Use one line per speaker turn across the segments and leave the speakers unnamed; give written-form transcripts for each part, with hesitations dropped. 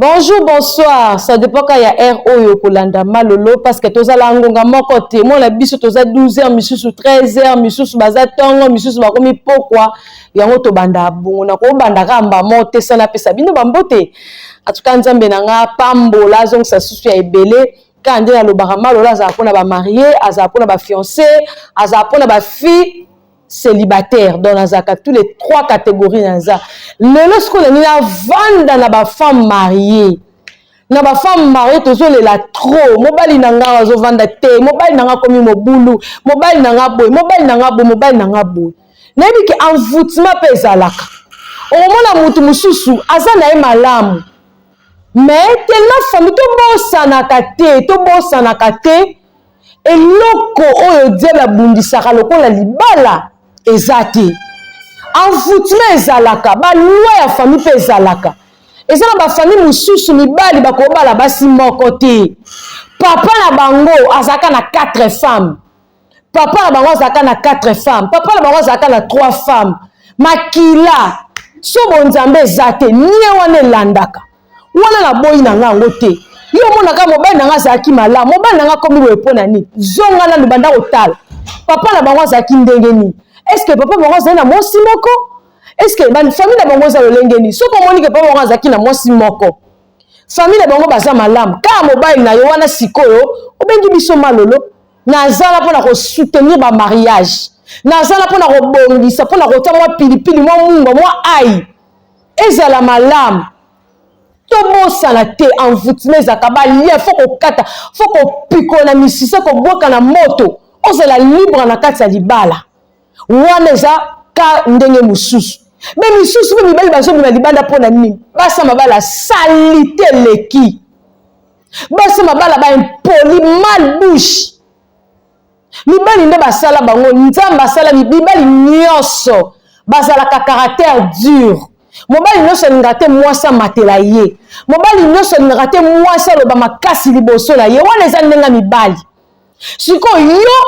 Bonjour, bonsoir. Ça dépend quand il y a R Oyo Kolanda Malolo parce que tous la ngonga moko témoin la biso tous 12h, misusu 13h, misusu baza tongo, misusu bakomi pokwa. Yango to banda bongo na ko banda kamba mote sana pesa bino bambote. Atuka nzambe nanga pambola zong sa susu ya ebele quand ndé na lobaka malola za pona ba marié, aza pona ba fiancé, aza pona ba fille célibataire dans nazaka tous les trois catégories naza. Le lorsqu'on est na vanda na ba femme mariée. Na ba femme mariée tozo le la trop. Mobali nanga wazo vanda te, mobali nanga komi mobulu, mobali nanga boy, mobali nanga boy, mobali nanga boy. Na bi ke envoûtement pe ezalaka. O mona mutu mususu aza na e malamu. Mais tellement famille to bosanaka te eloko oyo diable abundisaka lokola libala ezate envoûtement ezalaka ba loi ya famille pe ezalaka ezala ba famille mususu mibali bakobala basi moko te papa na bango azaka na 4 femmes papa na bango azaka na 4 femmes papa na bango azaka na 3 femmes makila so bonzambe ezate nie wana elandaka wana na boyi na ngango te yo mona ka mobali nanga zaki mala mobali nanga komi wepona ni zonga na lubanda otala papa na bango zaki ndenge ni est-ce que papa bango zaki na mosi moko est-ce que ban famille na bango za lolenge ni soko moni ke papa bango zaki na mosi moko famille na bango baza malamu ka mobali na yo wana sikoyo obengi biso malolo na zala pona ko soutenir ba mariage na zala pona ko bongisa pona ko ta mwa pilipili mwa munga mwa ai ezala malamu tobosana te envoûtement ezaka balia faut kata faut pikona misisa ko boka na moto ozala libre na kati ya libala wana eza ka ndenge mususu me misusu pe mibali bazobima libanda mpona nini basa mabala salite leki basa mabala baimpoli mal bouche mibali nde basala bango nzambe asala mibali nyonso bazalaka caractère dur mobali nyonso alingaka te mwasi amatela ye mobali nyonso alingaka te mwasi aloba makasi liboso na ye wana eza ndenge mibali sikoyo yo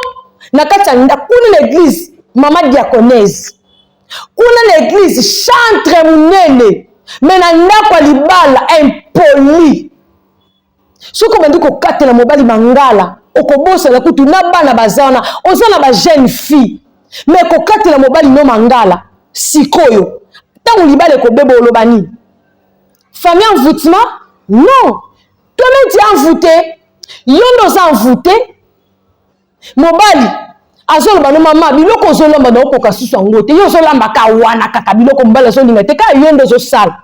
na kati ya kuna l'église mama diaconese kuna l'église chantre munene me na ndako ya libala impoli soki obandi kokatela mobali mangala okobosana kutu na bana baza wana oza na bajeune fille me kokatela mobali no mangala sikoyo tango libala ekobeba oloba nini famille envoûtement non toi-même tu es envoûté yo ndo oza envoûté mobali azoloba no mama biloko ozolamba na okoka susu yango te yo ozolambaka wana kaka biloko mobali azolinga te kaka yo ndo ozosala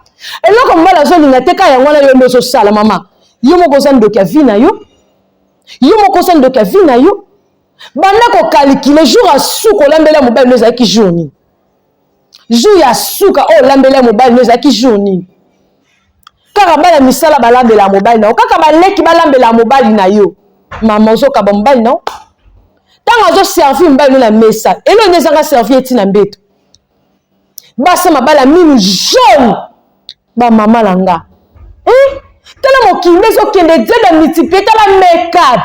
eloko mobali azolinga te kaka yango wana yo ndo ozosala mama yo moko oza ndoki ya vi na yo yo moko oza ndoki ya vi na yo banda kokalikile jour asuka olambela mobali no ezalaki jour nini jour ya suka o lambela mobali no ezalaki jour nini kaka bana misala balambela mobali na yo kaka baleki balambela mobali na yo mama ozokaba mobali na yo ntango azoservi mobali no na mesa elo nde ezanga servi etina mbeto basa mabala minu jaune bamama na nga tala mokili ezokende diede multiplie tala make-up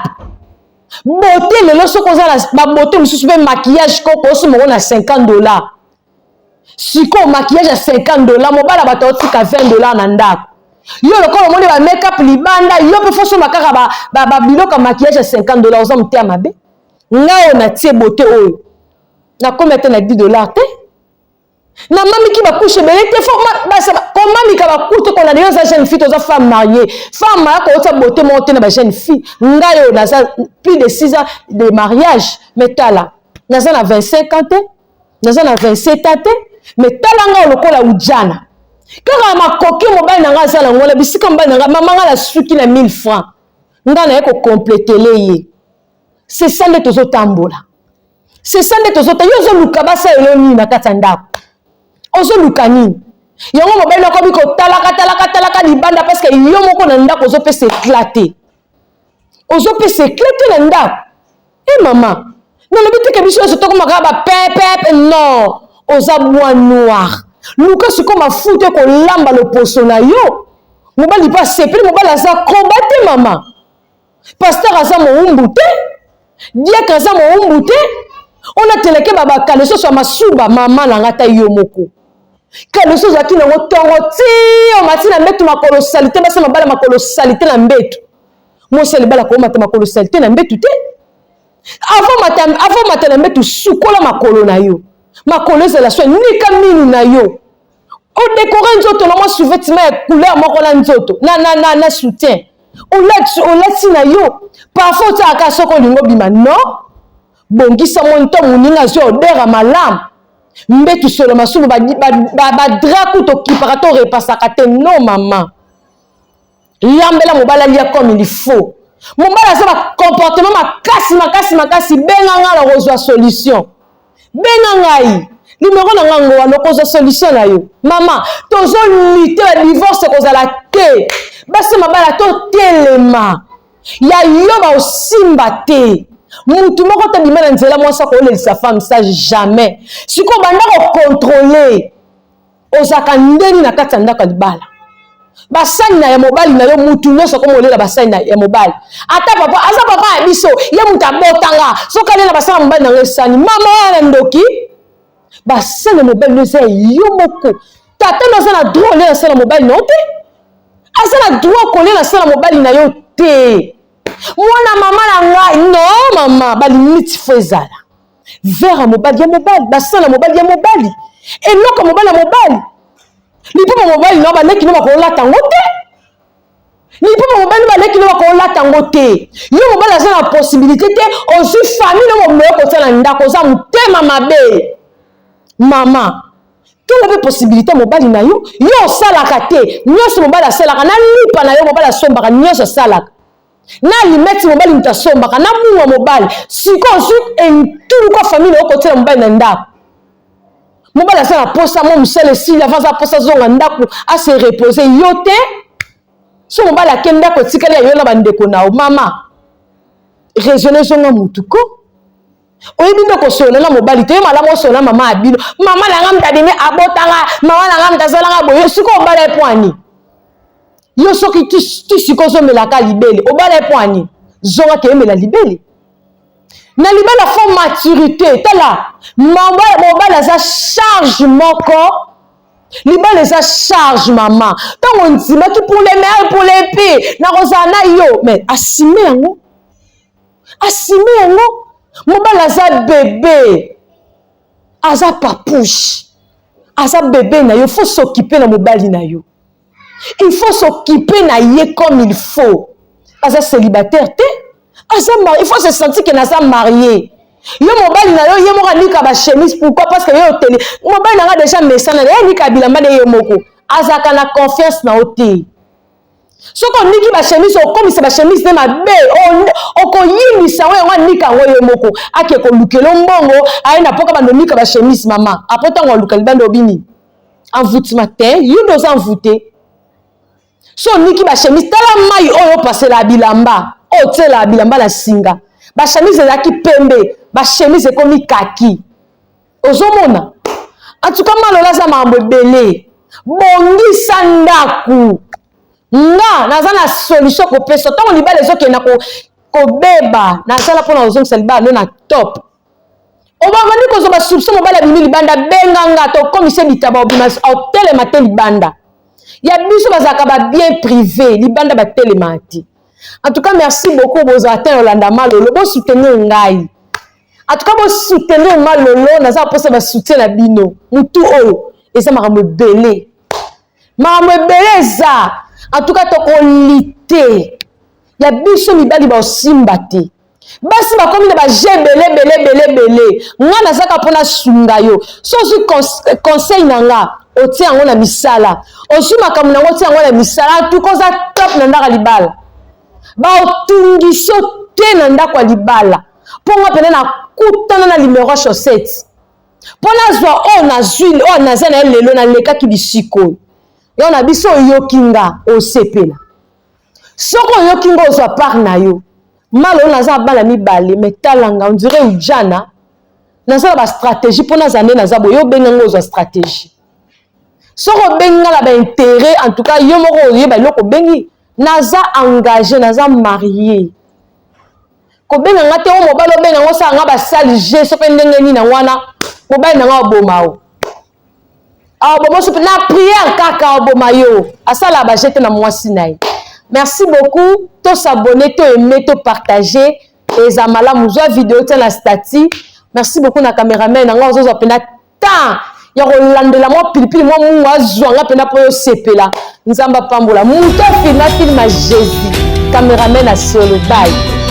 bote lelo soki oza na babote mosusu mpe maquillage koko osi moko na $50 siko maquillage ya $50 mobala bato otika $20 na ndako yo lokola omoni ba make-up libanda yo mpe fosomba kaka babiloko maquillage ya $50 oza mote ya mabe ngao na tie bote oyo nakomi ate na $10 te na mamiki bakushe ebele te komamika bakute kona yo oza jeune fille toza femme mariée femme mariée koota bote moko te na ba jeune fille ngai oyo naza plus de 6 ans de mariage mais tala naza na 25 ans te naza na 27 ans te mais tala nga lokola ujana kaka makoki mobali na nga azala ngona bisika mobali na nga mama nga na suki na 1000 francs nga na ye kokompletele ye c'est ça nde tozotambola c'est ça nde tozota yo ozoluka basa elo nini na kati ya ndako ozoluka nini yango mobali nakomi kotalaka libanda parce que yo moko na ndako ozopesa éclaté na ndako mama nalobi teke biso nyonso tokomaka bapepepe non oza bois noir luka siko mafuta kolamba loposo na yo mobali mpe asepeli mobali aza komba te mama paster aza mowumbu te diaka aza mowumbu te ona teleke babakale soso ya masuba mama na nga ta yo moko Quelque chose qui n'a pas tongo matina mbetu makolo salité basa mabala makolo salité na mbetu. Moi c'est le bala ko mata makolo salité na mbetu te. Avant matin na mbetu sukola makolo na yo. Makolo c'est la soie nika minu na yo. O décorer nzoto na moi sous-vêtement couleur moko la nzoto. Na soutien. On l'a na yo. Parfois tu as soko lingo bima non. Bongisa monto muninga zo odeur malam. Mbetu solo masumu ba draku to kipaka to repasaka te non maman. Yambela mobala lia comme il faut. Mobala ça ba comportement makasi benanga la rozwa solution. Benanga yi. Numéro na ngango wa lokoza solution na yo. Maman, tozo lutter le divorce ko za la te. Basi mabala to telema. Ya yo ba osimba te. Mutu moko ta bimana nzela mwasa ko le sa femme ça jamais. Siko banda ko contrôler. Ozaka ndeni na kati ndaka libala. Basani na ya mobali na yo mutu nyoso ko molela basani na ya mobali. Ata papa, asa papa ya biso, ye muta botanga. So kale na basana mobali na ngesani. Mama wana ndoki. Basani mobali no se yo moko. Tata no sana droit le na sana mobali no te. Asa na droit ko le na sana mobali na yo te. Mwana mama na ngai non mama bali limite fezala vers mobali ya mobali basana mobali ya mobali eloko mobali ya mobali lipo mobali no baleki no bakola tango te lipo mobali baleki no bakola tango te yo mobali azana na possibilité te ozu famille no moyo ko tsala ndako za mutema mabe mama quelle avait possibilité mobali na yo salaka te nyoso mobali asalaka na lipa na yo mobali asombaka nyoso salaka na limeti mobali mutasombaka na munwa mobali siko osu enturu kwa famille okotela mobali na ndako mobali asala posa mo musele si la vaza posa zonga ndako a se reposer yo te so mobali akenda ko tikali yo na bandeko na mama raisonner zonga mutuko oyebi ndoko sona na mobali te malamu sona mama abino mama la ngam tabime abotanga mama la ngam tazala boyo siko mobali epwani yo soki tu sikozo melaka libele obala epwani zonga ke mela libele na libala fo maturité tala mobala za charge moko libala za charge maman tant on dit mais pour les mères pour les pires na rozana yo mais assumer yango mobala za bébé aza papouche aza bébé na yo faut s'occuper na mobali na yo. Il faut s'occuper na ye comme il faut. Asa célibataire te. Il faut se sentir que nasa marié. Yo mobali na yo moka nika ba chemise pourquoi parce que yo télé. Mobali na déjà mesana ye nika bilamba de yo moko. Asa kana confiance na oté. Soko niki ba chemise o comme ba chemise na be o ko yini sa we nika yo moko. Ake ko lukelo mbongo aina poka ba nika ba chemise mama. Apota ngo lukeli bando bini. Envoûtement te, yo doza envoûter. So niki ba chemise tala mai oyo passer la bilamba o tela la bilamba la singa ba chemise za ki pembe ba chemise komi kaki ozomona en tout cas malola za mambo belé bongi sandaku nga naza na solution ko peso tango libala ezoke na ko beba na sala pona ozong saliba no na top obanga ndiko zo ba soupçon mobala bimi libanda benganga to komise bitaba obima au tele matel libanda. Il y a biso bazaka ba bien privé, libanda ba télémati. En tout cas, merci beaucoup aux atteints Olanda Malolo, bo soutenir ngai. En tout cas, bo soutenir Malolo, naza posa ba soutien na bino. Mutu o, et ça m'a me belé. M'a me belé ça. En tout cas, to kolité. Il y a biso mibali ba osimbate. Basi ba komi na ba belé. Nga nazaka pona sunga yo. So conseil nanga. Oti yango na misala osu makamu na oti yango na misala tukoza top na ndaka libala ba otungiso te na ndako libala ponga pene na kutana na numéro chaussette pona zwa o na zwi o na zana lelo na leka ki bisiko yo na biso yokinga osepela soko yokinga ozwa par na yo malo na za bala mibale metalanga on dirait ujana na za ba stratégie pona zane na za boyo benga ozwa stratégie. Soko benga la ba intérêt en tout cas yo moko yeba loko bengi naza engagé naza marié ko benga ngate o mobalo benga ngo sa nga ba sali je so pe ndenge ni na wana mobali na nga obomao na prière kaka obomayo asala ba jete na mwasi naye. Merci beaucoup, to s'abonner, to aimer, to partager et zamala muzwa vidéo te la stati. Merci beaucoup na cameraman nga ozo pena temps ya kolandela mo pilipili mo mwa zwanga pena po sepela nzamba pambola muto filma film Jésus cameraman a solo bye.